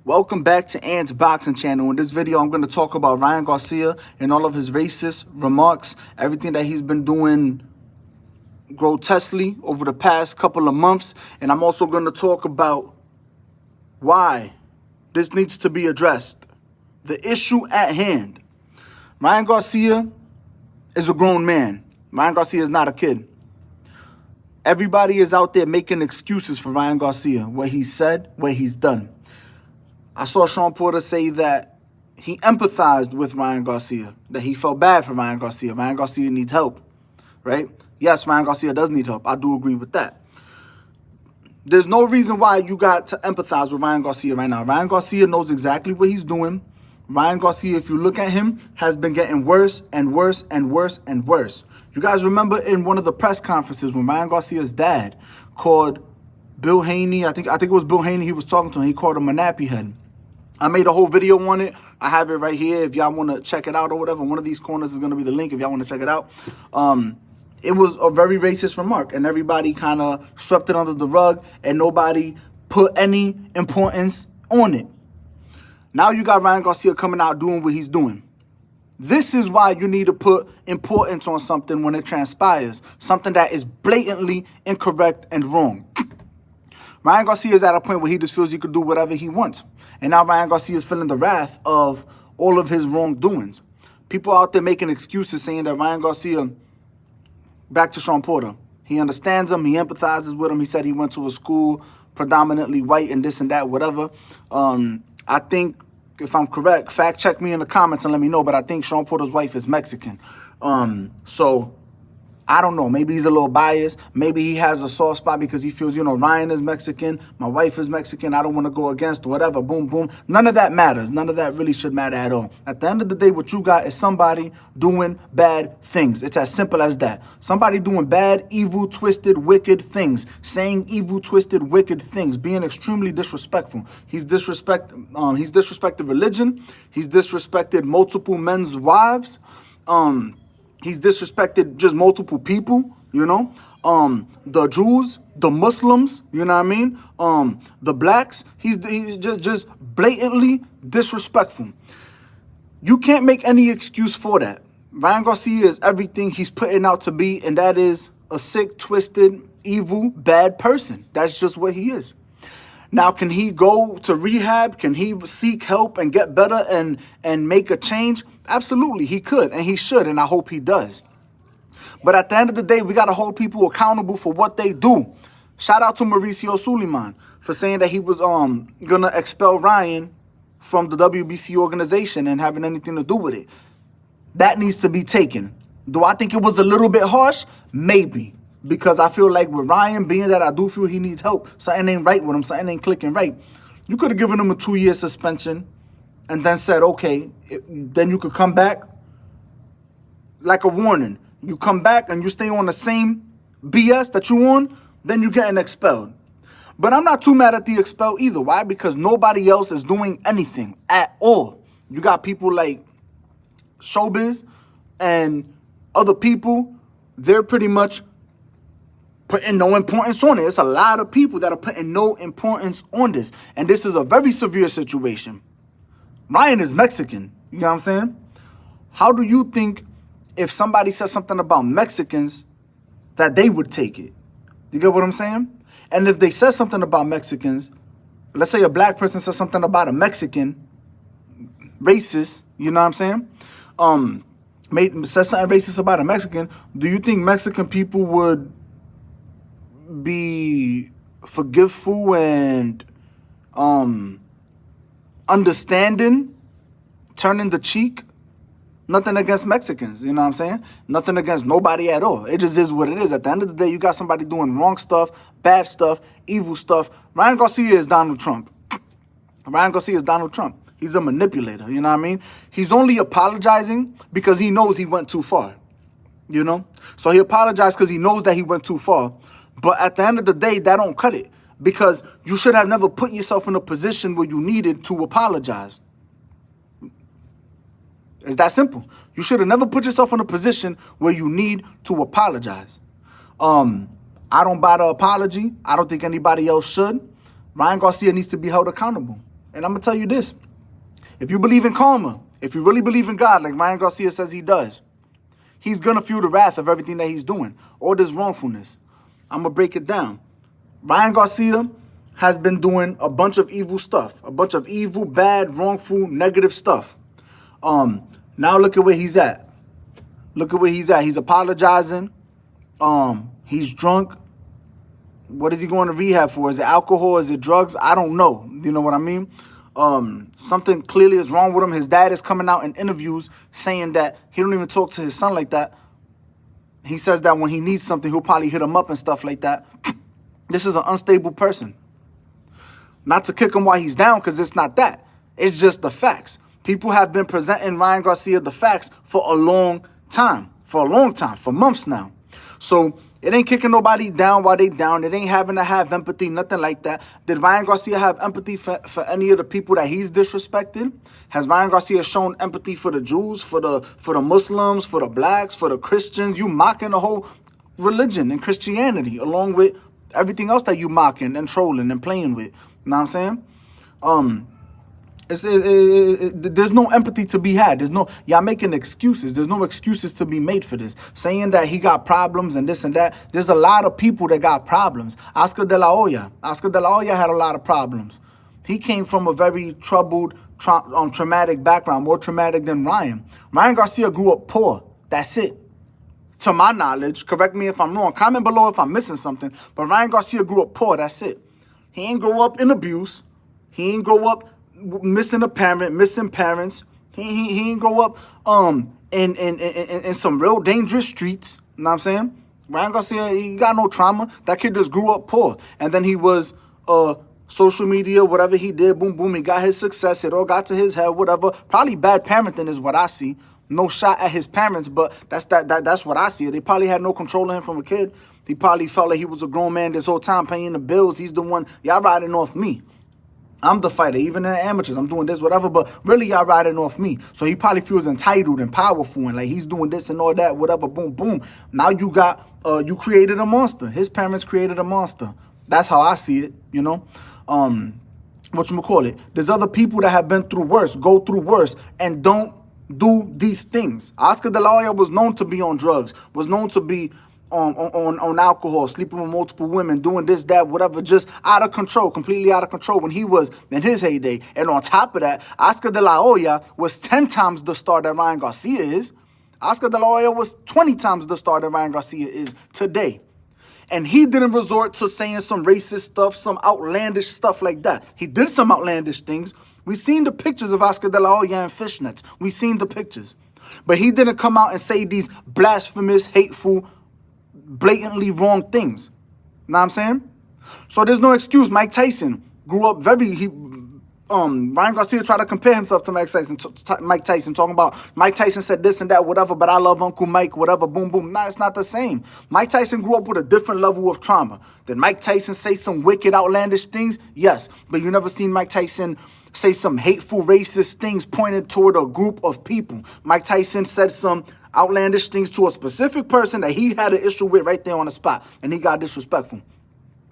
Welcome back to Ant's Boxing Channel. In this video, I'm going to talk about Ryan Garcia and all of his racist remarks, everything that he's been doing grotesquely over the past couple of months. And I'm also going to talk about why this needs to be addressed. The issue at hand. Ryan Garcia is a grown man. Ryan Garcia is not a kid. Everybody is out there making excuses for Ryan Garcia, what he said, what he's done. I saw Sean Porter say that he empathized with Ryan Garcia, that he felt bad for Ryan Garcia. Ryan Garcia needs help, right? Yes, Ryan Garcia does need help. I do agree with that. There's no reason why you got to empathize with Ryan Garcia right now. Ryan Garcia knows exactly what he's doing. Ryan Garcia, if you look at him, has been getting worse and worse and worse and worse. You guys remember in one of the press conferences when Ryan Garcia's dad called Bill Haney, I think it was Bill Haney he was talking to, and he called him a nappy head. I made a whole video on it. I have it right here if y'all want to check it out or whatever. One of these corners is going to be the link if y'all want to check it out. It was a very racist remark, and everybody kind of swept it under the rug, and nobody put any importance on it. Now you got Ryan Garcia coming out doing what he's doing. This is why you need to put importance on something when it transpires, something that is blatantly incorrect and wrong. Ryan Garcia is at a point where he just feels he could do whatever he wants. And now Ryan Garcia is feeling the wrath of all of his wrongdoings. People out there making excuses saying that Ryan Garcia, back to Sean Porter, he understands him, he empathizes with him. He said he went to a school predominantly white and this and that, whatever. I think, if I'm correct, fact check me in the comments and let me know, but I think Sean Porter's wife is Mexican. So I don't know. Maybe he's a little biased. Maybe he has a soft spot because he feels, Ryan is Mexican, my wife is Mexican, I don't want to go against whatever, boom, boom. None of that matters. None of that really should matter at all. At the end of the day, what you got is somebody doing bad things. It's as simple as that. Somebody doing bad, evil, twisted, wicked things. Saying evil, twisted, wicked things. Being extremely disrespectful. He's disrespected religion. He's disrespected multiple men's wives. He's disrespected just multiple people, the Jews, the Muslims, you know what I mean? The blacks, he's just blatantly disrespectful. You can't make any excuse for that. Ryan Garcia is everything he's putting out to be, and that is a sick, twisted, evil, bad person. That's just what he is. Now, can he go to rehab? Can he seek help and get better and make a change? Absolutely, he could, and he should, and I hope he does. But at the end of the day, we got to hold people accountable for what they do. Shout out to Mauricio Suliman for saying that he was going to expel Ryan from the WBC organization and having anything to do with it. That needs to be taken. Do I think it was a little bit harsh? Maybe. Because I feel like with Ryan, being that I do feel he needs help, something ain't right with him, something ain't clicking right. You could have given him a 2-year suspension and then said, okay, then you could come back like a warning. You come back and you stay on the same BS that you on, then you're getting expelled. But I'm not too mad at the expel either. Why? Because nobody else is doing anything at all. You got people like Showbiz and other people, they're pretty much putting no importance on it. It's a lot of people that are putting no importance on this. And this is a very severe situation. Ryan is Mexican. You know what I'm saying? How do you think if somebody says something about Mexicans that they would take it? You get what I'm saying? And if they said something about Mexicans, let's say a black person says something about a Mexican, racist, you know what I'm saying? Says something racist about a Mexican, do you think Mexican people would be forgiveful and understanding, turning the cheek? Nothing against Mexicans, you know what I'm saying? Nothing against nobody at all. It just is what it is. At the end of the day, you got somebody doing wrong stuff, bad stuff, evil stuff. Ryan Garcia is Donald Trump. Ryan Garcia is Donald Trump. He's a manipulator, you know what I mean? He's only apologizing because he knows he went too far, So he apologized because he knows that he went too far. But at the end of the day, that don't cut it. Because you should have never put yourself in a position where you needed to apologize. It's that simple. You should have never put yourself in a position where you need to apologize. I don't buy the apology. I don't think anybody else should. Ryan Garcia needs to be held accountable. And I'm going to tell you this. If you believe in karma, if you really believe in God, like Ryan Garcia says he does, he's going to feel the wrath of everything that he's doing, all this wrongfulness. I'm going to break it down. Ryan Garcia has been doing a bunch of evil stuff, a bunch of evil, bad, wrongful, negative stuff. Now look at where he's at. Look at where he's at. He's apologizing. He's drunk. What is he going to rehab for? Is it alcohol? Is it drugs? I don't know. You know what I mean? Something clearly is wrong with him. His dad is coming out in interviews saying that he don't even talk to his son like that. He says that when he needs something, he'll probably hit him up and stuff like that. This is an unstable person. Not to kick him while he's down, because it's not that. It's just the facts. People have been presenting Ryan Garcia the facts for a long time. For months now. So it ain't kicking nobody down while they down. It ain't having to have empathy, nothing like that. Did Ryan Garcia have empathy for any of the people that he's disrespected? Has Ryan Garcia shown empathy for the Jews, for the Muslims, for the blacks, for the Christians? You mocking the whole religion and Christianity along with everything else that you mocking and trolling and playing with. You know what I'm saying? There's no empathy to be had. Y'all making excuses. There's no excuses to be made for this. Saying that he got problems and this and that. There's a lot of people that got problems. Oscar de la Hoya had a lot of problems. He came from a very troubled, traumatic background, more traumatic than Ryan. Ryan Garcia grew up poor. That's it. To my knowledge, correct me if I'm wrong. Comment below if I'm missing something. But Ryan Garcia grew up poor. That's it. He ain't grow up in abuse. He ain't grow up missing a parent, missing parents. He ain't grow up in some real dangerous streets. You know what I'm saying? Ryan Garcia, he got no trauma. That kid just grew up poor. And then he was social media, whatever he did, boom, boom, he got his success. It all got to his head, whatever. Probably bad parenting is what I see. No shot at his parents, but that's what I see. They probably had no control of him from a kid. He probably felt like he was a grown man this whole time paying the bills. He's the one, y'all riding off me. I'm the fighter, even in the amateurs. I'm doing this, whatever, but really y'all riding off me. So he probably feels entitled and powerful and like he's doing this and all that, whatever, boom, boom. Now you got, you created a monster. His parents created a monster. That's how I see it, you know? Whatchamacallit? There's other people that have been through worse, go through worse, and don't do these things. Oscar de la Hoya was known to be on drugs, was known to be on alcohol, sleeping with multiple women, doing this, that, whatever, just out of control, completely out of control when he was in his heyday. And on top of that, Oscar de la Hoya was 10 times the star that Ryan Garcia is. Oscar de la Hoya was 20 times the star that Ryan Garcia is today. And he didn't resort to saying some racist stuff, some outlandish stuff like that. He did some outlandish things. We seen the pictures of Oscar de la Hoya in fishnets. We seen the pictures. But he didn't come out and say these blasphemous, hateful, blatantly wrong things. Know what I'm saying? So there's no excuse. Mike Tyson grew up Ryan Garcia tried to compare himself to Mike Tyson, talking about Mike Tyson said this and that, whatever, but I love Uncle Mike, whatever, boom, boom. Nah, it's not the same. Mike Tyson grew up with a different level of trauma. Did Mike Tyson say some wicked, outlandish things? Yes, but you never seen Mike Tyson say some hateful, racist things pointed toward a group of people. Mike Tyson said some outlandish things to a specific person that he had an issue with right there on the spot, and he got disrespectful.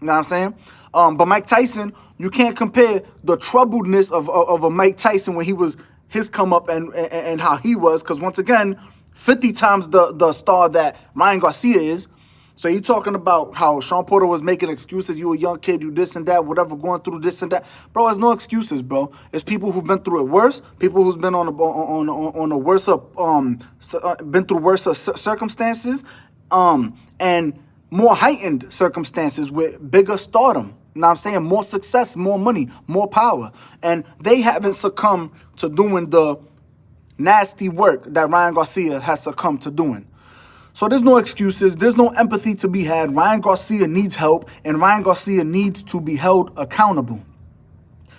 You know what I'm saying? But Mike Tyson, you can't compare the troubledness of a Mike Tyson when he was his come up and how he was, because once again, 50 times the star that Ryan Garcia is. So you talking about how Sean Porter was making excuses, you a young kid, you this and that, whatever, going through this and that. Bro, there's no excuses, bro. It's people who've been through it worse, people who's been on a worse been through worse circumstances, and more heightened circumstances with bigger stardom. You know what I'm saying? More success, more money, more power. And they haven't succumbed to doing the nasty work that Ryan Garcia has succumbed to doing. So there's no excuses. There's no empathy to be had. Ryan Garcia needs help, and Ryan Garcia needs to be held accountable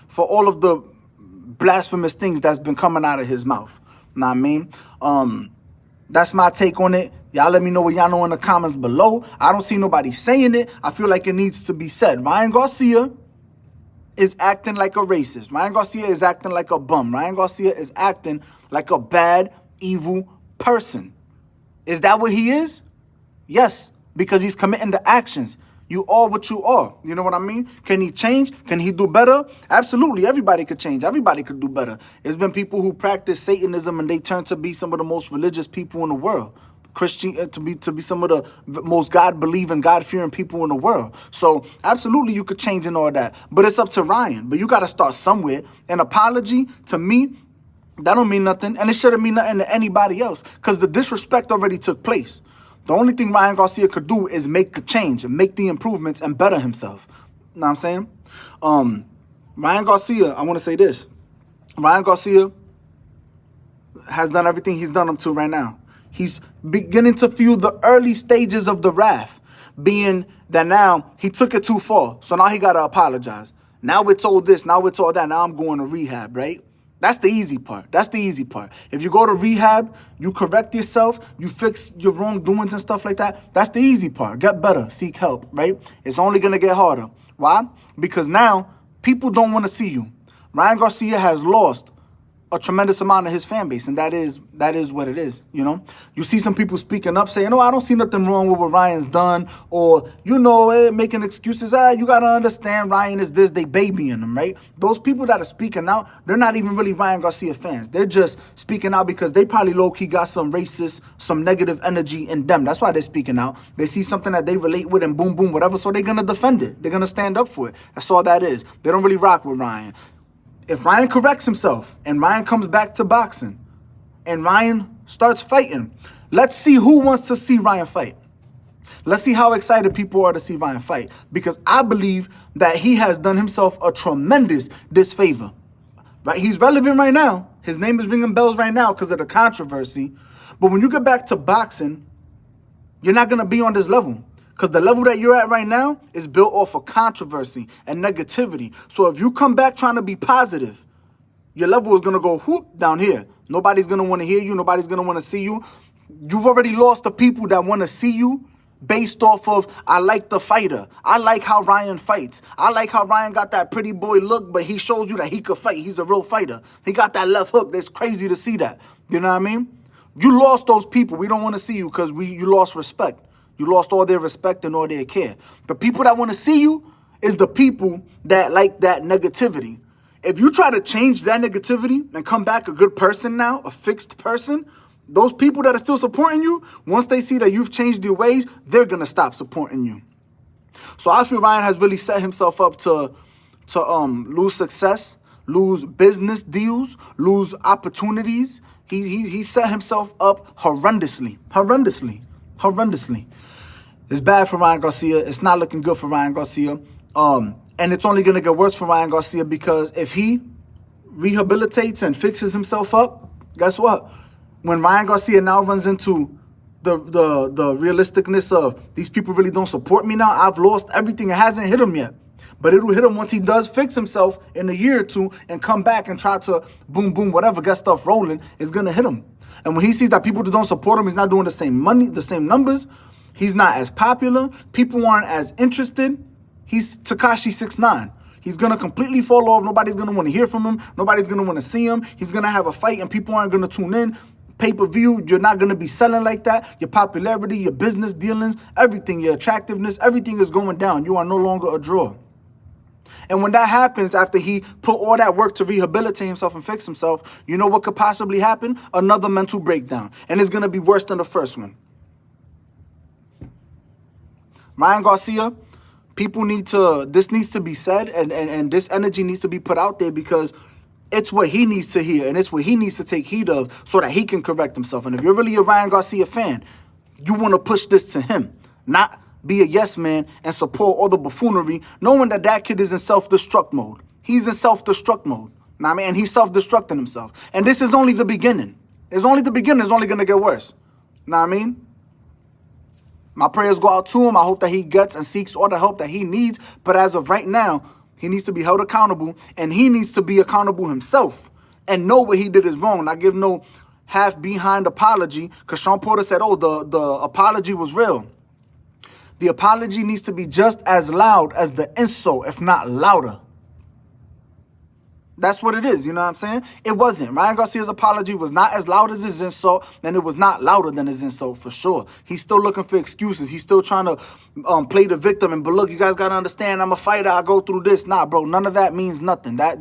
for all of the blasphemous things that's been coming out of his mouth. You know what I mean? That's my take on it. Y'all let me know what y'all know in the comments below. I don't see nobody saying it. I feel like it needs to be said. Ryan Garcia is acting like a racist. Ryan Garcia is acting like a bum. Ryan Garcia is acting like a bad, evil person. Is that what he is? Yes, because he's committing the actions. You are what you are. You know what I mean? Can he change? Can he do better? Absolutely. Everybody could change. Everybody could do better. There's been people who practice Satanism and they turn to be some of the most religious people in the world. Christian to be some of the most God-believing, God-fearing people in the world. So absolutely you could change and all that. But it's up to Ryan. But you got to start somewhere. An apology, to me, that don't mean nothing. And it shouldn't mean nothing to anybody else because the disrespect already took place. The only thing Ryan Garcia could do is make the change and make the improvements and better himself. You know what I'm saying? Ryan Garcia, I want to say this. Ryan Garcia has done everything he's done up to right now. He's beginning to feel the early stages of the wrath, being that now he took it too far. So now he got to apologize. Now it's all this. Now it's all that. Now I'm going to rehab, right? That's the easy part. That's the easy part. If you go to rehab, you correct yourself, you fix your wrongdoings and stuff like that. That's the easy part. Get better. Seek help, right? It's only going to get harder. Why? Because now people don't want to see you. Ryan Garcia has lost a tremendous amount of his fan base, and that is what it is, you know? You see some people speaking up saying, I don't see nothing wrong with what Ryan's done, or, making excuses. You got to understand Ryan is this, they babying him, right? Those people that are speaking out, they're not even really Ryan Garcia fans. They're just speaking out because they probably low-key got some racist, some negative energy in them. That's why they're speaking out. They see something that they relate with and boom, boom, whatever, so they're going to defend it. They're going to stand up for it. That's all that is. They don't really rock with Ryan. If Ryan corrects himself and Ryan comes back to boxing and Ryan starts fighting, let's see who wants to see Ryan fight. Let's see how excited people are to see Ryan fight, because I believe that he has done himself a tremendous disfavor. Right? He's relevant right now. His name is ringing bells right now because of the controversy. But when you get back to boxing, you're not going to be on this level. Because the level that you're at right now is built off of controversy and negativity. So if you come back trying to be positive, your level is going to go whoop down here. Nobody's going to want to hear you. Nobody's going to want to see you. You've already lost the people that want to see you based off of, I like the fighter. I like how Ryan fights. I like how Ryan got that pretty boy look, but he shows you that he could fight. He's a real fighter. He got that left hook. It's crazy to see that. You know what I mean? You lost those people. We don't want to see you because you lost respect. You lost all their respect and all their care. The people that want to see you is the people that like that negativity. If you try to change that negativity and come back a good person now, a fixed person, those people that are still supporting you, once they see that you've changed your ways, they're going to stop supporting you. So I feel Ryan has really set himself up to lose success, lose business deals, lose opportunities. He set himself up horrendously. It's bad for Ryan Garcia. It's not looking good for Ryan Garcia. And it's only going to get worse for Ryan Garcia because if he rehabilitates and fixes himself up, guess what? When Ryan Garcia now runs into the realisticness of these people really don't support me now, I've lost everything. It hasn't hit him yet. But it'll hit him once he does fix himself in a year or two and come back and try to boom, boom, whatever, get stuff rolling, it's going to hit him. And when he sees that people that don't support him, he's not doing the same money, the same numbers, he's not as popular, people aren't as interested, he's Tekashi 6ix9ine. He's going to completely fall off. Nobody's going to want to hear from him. Nobody's going to want to see him. He's going to have a fight and people aren't going to tune in. Pay-per-view, you're not going to be selling like that. Your popularity, your business dealings, everything, your attractiveness, everything is going down. You are no longer a draw. And when that happens, after he put all that work to rehabilitate himself and fix himself, you know what could possibly happen? Another mental breakdown. And it's going to be worse than the first one. Ryan Garcia, this needs to be said, and this energy needs to be put out there because it's what he needs to hear and it's what he needs to take heed of so that he can correct himself. And if you're really a Ryan Garcia fan, you want to push this to him, not be a yes man and support all the buffoonery, knowing that that kid is in self-destruct mode. He's in self-destruct mode. Know what I mean? And he's self-destructing himself. And this is only the beginning. It's only the beginning. It's only going to get worse. Know what I mean? My prayers go out to him. I hope that he gets and seeks all the help that he needs. But as of right now, he needs to be held accountable. And he needs to be accountable himself and know what he did is wrong. Not give no half-behind apology because Sean Porter said, oh, the apology was real. The apology needs to be just as loud as the insult, if not louder. That's what it is, you know what I'm saying? It wasn't. Ryan Garcia's apology was not as loud as his insult, and it was not louder than his insult for sure. He's still looking for excuses. He's still trying to play the victim and, but look, you guys got to understand, I'm a fighter, I go through this. Nah, bro, none of that means nothing. That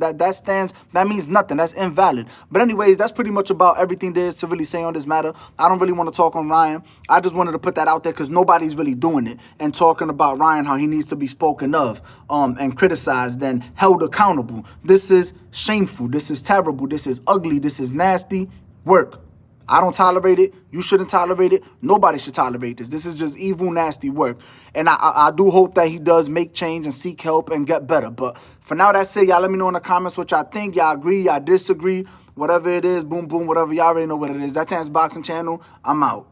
means nothing. That's invalid. But anyways, that's pretty much about everything there is to really say on this matter. I don't really want to talk on Ryan. I just wanted to put that out there because nobody's really doing it and talking about Ryan, how he needs to be spoken of and criticized and held accountable. This is shameful. This is terrible. This is ugly. This is nasty work. I don't tolerate it. You shouldn't tolerate it. Nobody should tolerate this. This is just evil, nasty work. And I do hope that he does make change and seek help and get better. But for now, that's it. Y'all let me know in the comments what y'all think. Y'all agree, y'all disagree. Whatever it is, boom, boom, whatever. Y'all already know what it is. That's Boxing Channel. I'm out.